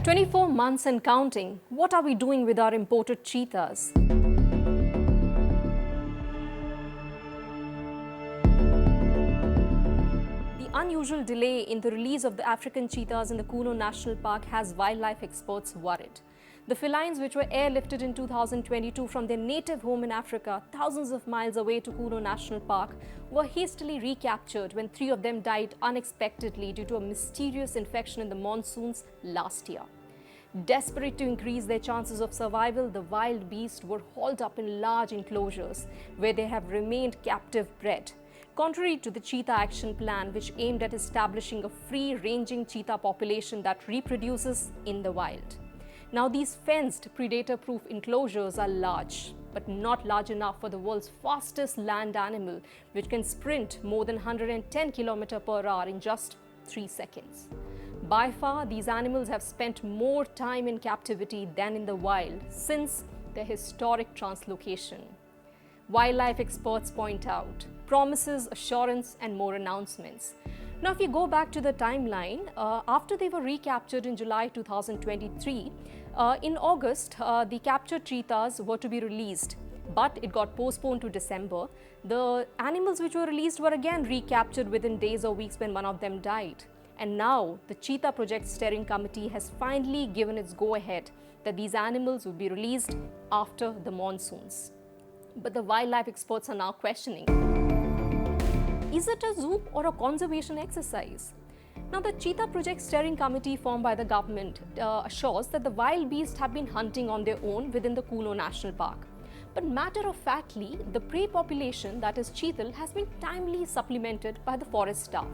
24 months and counting. What are we doing with our imported cheetahs? The unusual delay in the release of the African cheetahs in the Kuno National Park has wildlife experts worried. The felines, which were airlifted in 2022 from their native home in Africa, thousands of miles away to Kuno National Park, were hastily recaptured when 3 of them died unexpectedly due to a mysterious infection in the monsoons last year. Desperate to increase their chances of survival, the wild beasts were hauled up in large enclosures where they have remained captive bred. Contrary to the Cheetah Action Plan, which aimed at establishing a free-ranging cheetah population that reproduces in the wild. Now, these fenced, predator-proof enclosures are large, but not large enough for the world's fastest land animal, which can sprint more than 110 km/h in just 3 seconds. By far, these animals have spent more time in captivity than in the wild since their historic translocation. Wildlife experts point out promises, assurance, and more announcements. Now, if you go back to the timeline, after they were recaptured in July 2023, in August, the captured cheetahs were to be released, but it got postponed to December. The animals which were released were again recaptured within days or weeks when one of them died. And now, the Cheetah Project Steering Committee has finally given its go-ahead that these animals will be released after the monsoons. But the wildlife experts are now questioning, is it a zoo or a conservation exercise? Now, the Cheetah Project Steering Committee formed by the government assures that the wild beasts have been hunting on their own within the Kuno National Park. But matter-of-factly, the prey population, that is cheetah, has been timely supplemented by the forest staff.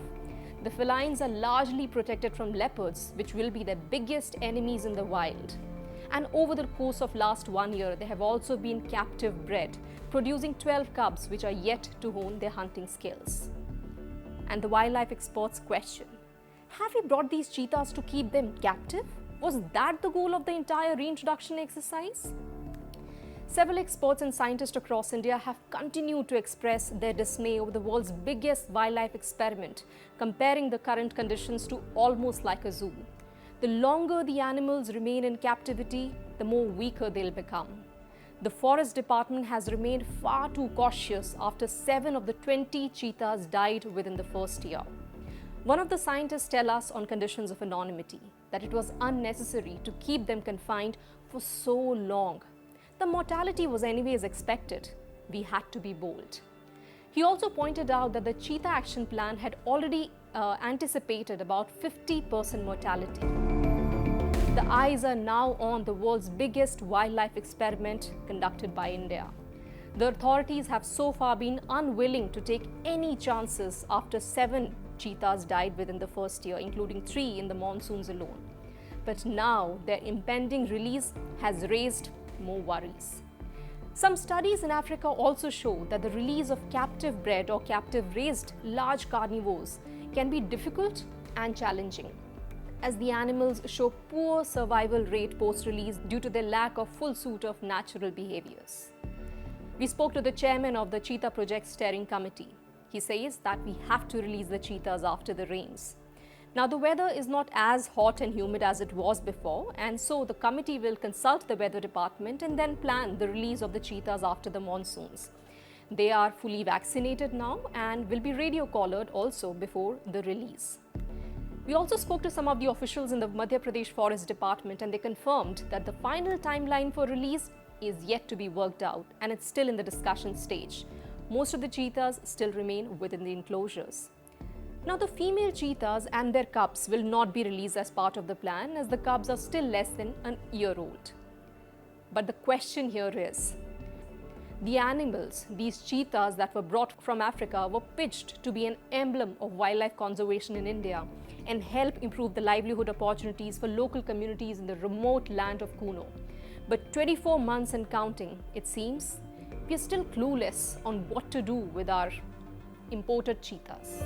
The felines are largely protected from leopards, which will be their biggest enemies in the wild. And over the course of last 1 year, they have also been captive bred, producing 12 cubs which are yet to hone their hunting skills. And the wildlife experts question, have we brought these cheetahs to keep them captive? Was that the goal of the entire reintroduction exercise? Several experts and scientists across India have continued to express their dismay over the world's biggest wildlife experiment, comparing the current conditions to almost like a zoo. The longer the animals remain in captivity, the more weaker they'll become. The Forest Department has remained far too cautious after 7 of the 20 cheetahs died within the first year. One of the scientists tell us on conditions of anonymity that it was unnecessary to keep them confined for so long. The mortality was anyways expected. We had to be bold. He also pointed out that the Cheetah Action Plan had already anticipated about 50% mortality. The eyes are now on the world's biggest wildlife experiment conducted by India. The authorities have so far been unwilling to take any chances after 7 cheetahs died within the first year, including 3 in the monsoons alone. But now their impending release has raised more worries. Some studies in Africa also show that the release of captive bred or captive raised large carnivores can be difficult and challenging, as the animals show poor survival rate post-release due to their lack of full suite of natural behaviors. We spoke to the chairman of the Cheetah Project Steering Committee. He says that we have to release the cheetahs after the rains. Now, the weather is not as hot and humid as it was before, and so the committee will consult the weather department and then plan the release of the cheetahs after the monsoons. They are fully vaccinated now and will be radio collared also before the release. We also spoke to some of the officials in the Madhya Pradesh Forest Department, and they confirmed that the final timeline for release is yet to be worked out and it's still in the discussion stage. Most of the cheetahs still remain within the enclosures. Now, the female cheetahs and their cubs will not be released as part of the plan, as the cubs are still less than an year old. But the question here is, the animals, these cheetahs that were brought from Africa, were pitched to be an emblem of wildlife conservation in India and help improve the livelihood opportunities for local communities in the remote land of Kuno. But 24 months and counting, it seems, we are still clueless on what to do with our imported cheetahs.